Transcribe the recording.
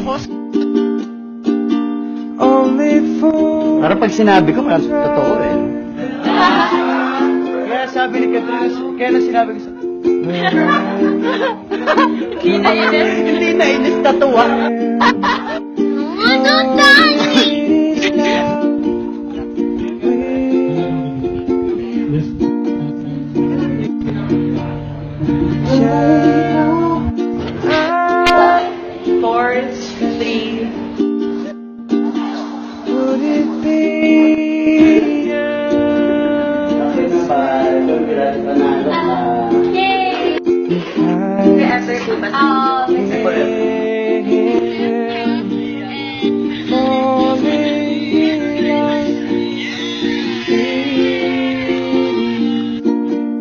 host. Para pag sinabi ko, parang totoo eh. Kaya sabi ni Catherine, kaya na sinabi ko sa... Hindi na yun eh. Hindi na inis, tatuwa. Ano tayo?